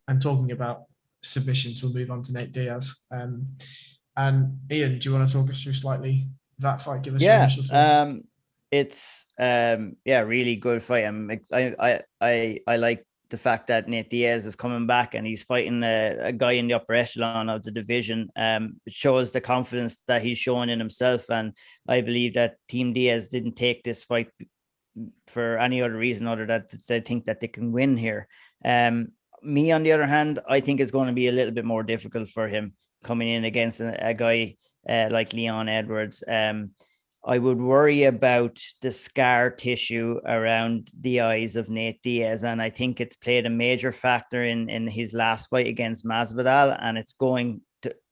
and talking about submissions, we'll move on to Nate Diaz. And Ian, do you want to talk us through slightly that fight? Give us your initial thoughts. It's really good fight. I like the fact that Nate Diaz is coming back and he's fighting a guy in the upper echelon of the division. It shows the confidence that he's showing in himself, and I believe that Team Diaz didn't take this fight for any other reason other than they think that they can win here. Me, on the other hand, I think it's going to be a little bit more difficult for him coming in against a guy like Leon Edwards. I would worry about the scar tissue around the eyes of Nate Diaz, and I think it's played a major factor in his last fight against Masvidal, and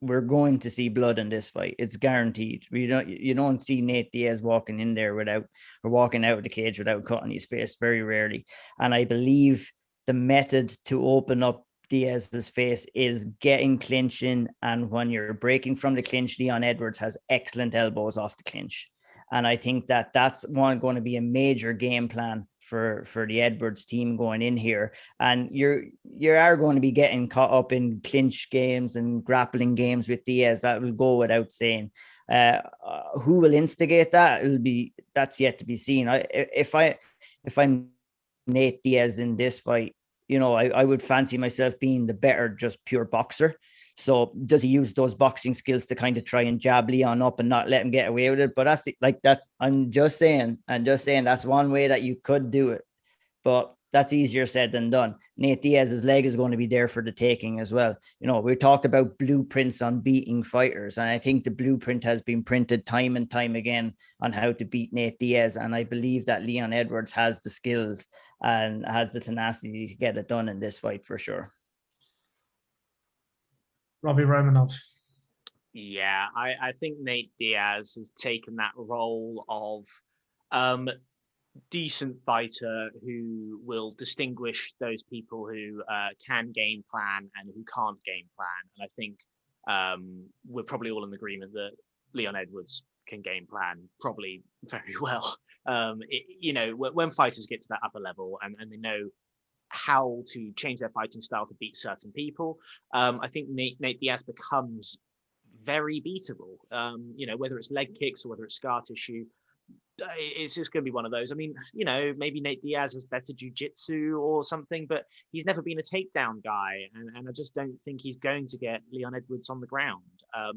we're going to see blood in this fight. It's guaranteed. You don't see Nate Diaz walking in there walking out of the cage without cutting his face, very rarely. And I believe the method to open up Diaz's face is getting clinching, and when you're breaking from the clinch, Leon Edwards has excellent elbows off the clinch. And I think that that's going to be a major game plan for the Edwards team going in here. And you are going to be getting caught up in clinch games and grappling games with Diaz. That will go without saying. Who will instigate that? That's yet to be seen. If I'm Nate Diaz in this fight, I would fancy myself being the better, just pure boxer. So does he use those boxing skills to kind of try and jab Leon up and not let him get away with it? But that's like that. I'm just saying that's one way that you could do it, but that's easier said than done. Nate Diaz's leg is going to be there for the taking as well. We talked about blueprints on beating fighters, and I think the blueprint has been printed time and time again on how to beat Nate Diaz. And I believe that Leon Edwards has the skills and has the tenacity to get it done in this fight for sure. Robbie Romanov. Yeah, I think Nate Diaz has taken that role of decent fighter who will distinguish those people who can game plan and who can't game plan. And I think we're probably all in agreement that Leon Edwards can game plan probably very well. When fighters get to that upper level and they know how to change their fighting style to beat certain people, I think Nate Diaz becomes very beatable. Whether it's leg kicks or whether it's scar tissue, it's just going to be one of those. I mean, maybe Nate Diaz has better jiu-jitsu or something, but he's never been a takedown guy, and I just don't think he's going to get Leon Edwards on the ground. I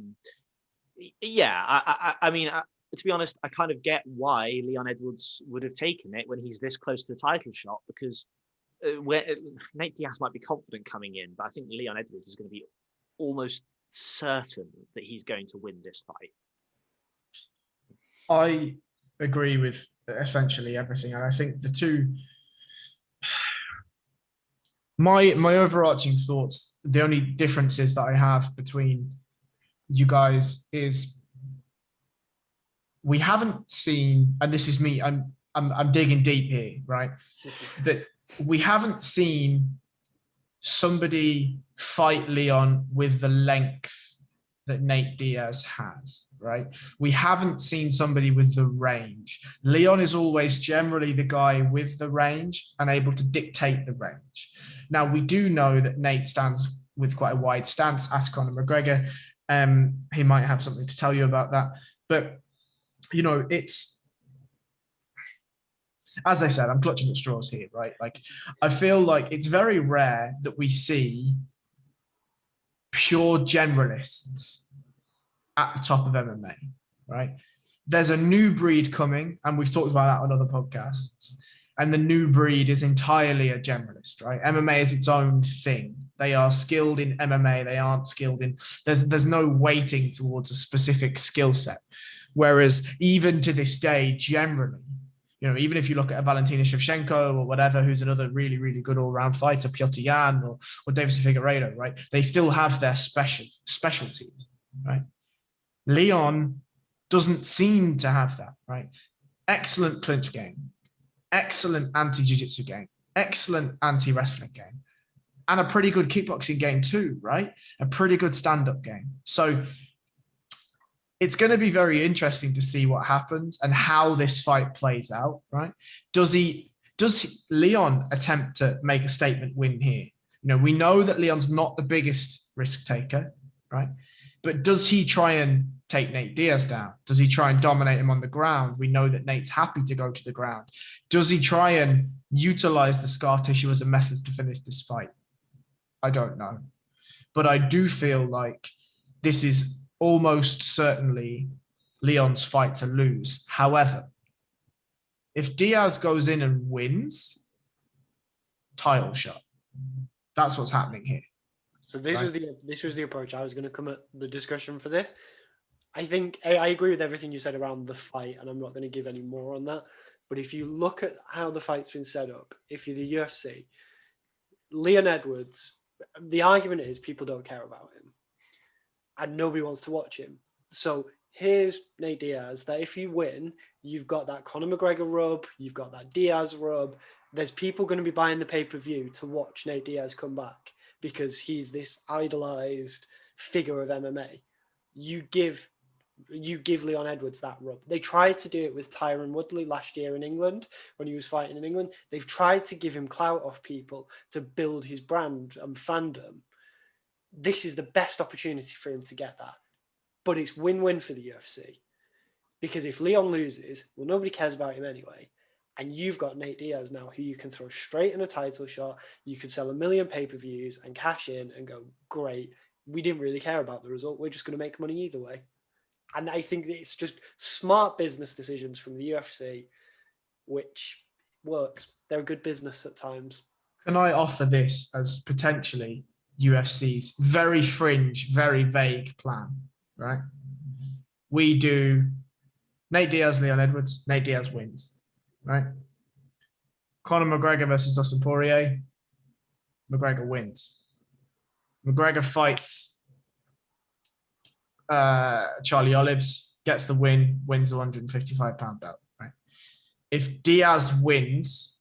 mean, to be honest, I kind of get why Leon Edwards would have taken it when he's this close to the title shot, because Nate Diaz might be confident coming in, but I think Leon Edwards is going to be almost certain that he's going to win this fight. I agree with essentially everything, and I think the two. My overarching thoughts, the only differences that I have between you guys is we haven't seen, and this is me, I'm digging deep here, right? But we haven't seen somebody fight Leon with the length that Nate Diaz has, right? We haven't seen somebody with the range. Leon is always generally the guy with the range and able to dictate the range. Now, we do know that Nate stands with quite a wide stance. Ask Conor McGregor. He might have something to tell you about that. But, it's, as I said, I'm clutching at straws here, right? Like, I feel like it's very rare that we see pure generalists at the top of MMA, right? There's a new breed coming, and we've talked about that on other podcasts. And the new breed is entirely a generalist, right? MMA is its own thing. They are skilled in MMA. They aren't skilled in, there's no weighting towards a specific skill set. Whereas even to this day, generally, even if you look at a Valentina Shevchenko or whatever, who's another really, really good all-round fighter, Piotr Jan or Davis Figueiredo, right? They still have their specialties, right? Leon doesn't seem to have that, right? Excellent clinch game, excellent anti-jiu-jitsu game, excellent anti-wrestling game, and a pretty good kickboxing game too, right? A pretty good stand-up game. So it's going to be very interesting to see what happens and how this fight plays out, right? Does Leon attempt to make a statement win here? We know that Leon's not the biggest risk taker, right? But does he try and take Nate Diaz down? Does he try and dominate him on the ground? We know that Nate's happy to go to the ground. Does he try and utilize the scar tissue as a method to finish this fight? I don't know. But I do feel like this is almost certainly Leon's fight to lose. However, if Diaz goes in and wins, title shot. That's what's happening here. So this was the approach I was going to come at the discussion for this. I think I agree with everything you said around the fight, and I'm not going to give any more on that. But if you look at how the fight's been set up, if you're the UFC, Leon Edwards, the argument is people don't care about him, and nobody wants to watch him. So here's Nate Diaz, that if you win, you've got that Conor McGregor rub, you've got that Diaz rub. There's people going to be buying the pay-per-view to watch Nate Diaz come back because he's this idolized figure of MMA. You give Leon Edwards that rub. They tried to do it with Tyron Woodley last year in England when he was fighting in England. They've tried to give him clout off people to build his brand and fandom. This is the best opportunity for him to get that. But it's win-win for the UFC. Because if Leon loses, well, nobody cares about him anyway. And you've got Nate Diaz now, who you can throw straight in a title shot. You could sell 1 million pay-per-views and cash in and go, great. We didn't really care about the result. We're just going to make money either way. And I think that it's just smart business decisions from the UFC, which works. They're a good business at times. Can I offer this as potentially UFC's very fringe, very vague plan, right? We do Nate Diaz, Leon Edwards. Nate Diaz wins, right? Conor McGregor versus Dustin Poirier. McGregor wins. McGregor fights Charlie Olives, gets the win, wins the 155-pound belt, right? If Diaz wins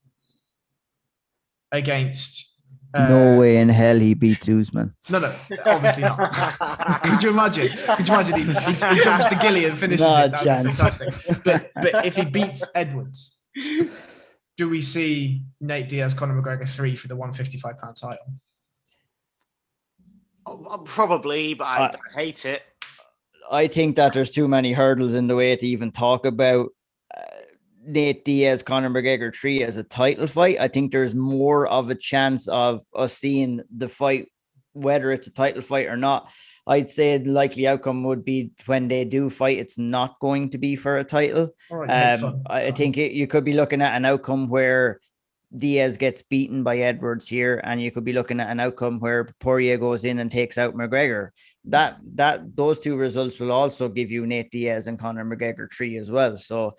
against... no way in hell he beats Usman. No, obviously not. Could you imagine? He jumps the gilly and finishes it. That would be fantastic. But if he beats Edwards, do we see Nate Diaz, Conor McGregor 3 for the 155-pound title? Probably, but I hate it. I think that there's too many hurdles in the way to even talk about Nate Diaz, Conor McGregor 3 as a title fight. I think there's more of a chance of us seeing the fight, whether it's a title fight or not. I'd say the likely outcome would be when they do fight, it's not going to be for a title. Right, I think you could be looking at an outcome where Diaz gets beaten by Edwards here, and you could be looking at an outcome where Poirier goes in and takes out McGregor. Those two results will also give you Nate Diaz and Conor McGregor 3 as well. So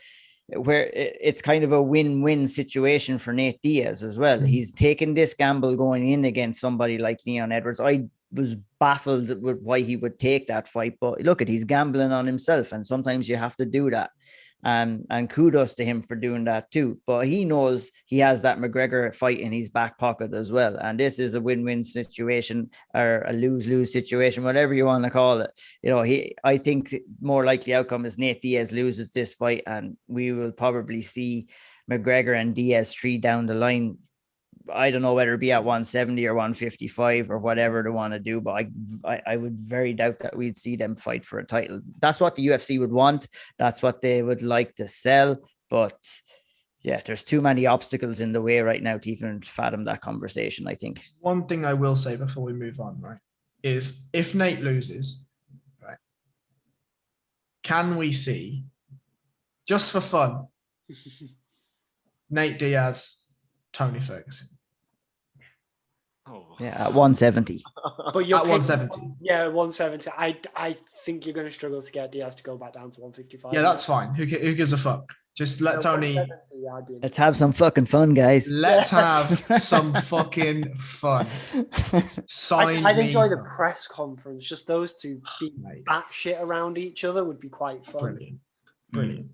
where it's kind of a win-win situation for Nate Diaz as well. He's taken this gamble going in against somebody like Leon Edwards. I was baffled with why he would take that fight, but look, he's gambling on himself, and sometimes you have to do that. And kudos to him for doing that too. But he knows he has that McGregor fight in his back pocket as well. And this is a win-win situation or a lose-lose situation, whatever you want to call it. I think more likely outcome is Nate Diaz loses this fight, and we will probably see McGregor and Diaz 3 down the line. I don't know whether it be at 170 or 155 or whatever they want to do, but I would very doubt that we'd see them fight for a title. That's what the UFC would want. That's what they would like to sell. But yeah, there's too many obstacles in the way right now to even fathom that conversation, I think. One thing I will say before we move on, right, is if Nate loses, right, can we see, just for fun, Nate Diaz, Tony Ferguson? Yeah, at 170. But you're at 170. Yeah, 170. I think you're going to struggle to get Diaz to go back down to 155. Yeah, that's fine. Who gives a fuck? Just let Tony. Let's have some fucking fun, guys. Let's have some fucking fun. I'd enjoy the press conference. Just those two being batshit around each other would be quite fun. Brilliant.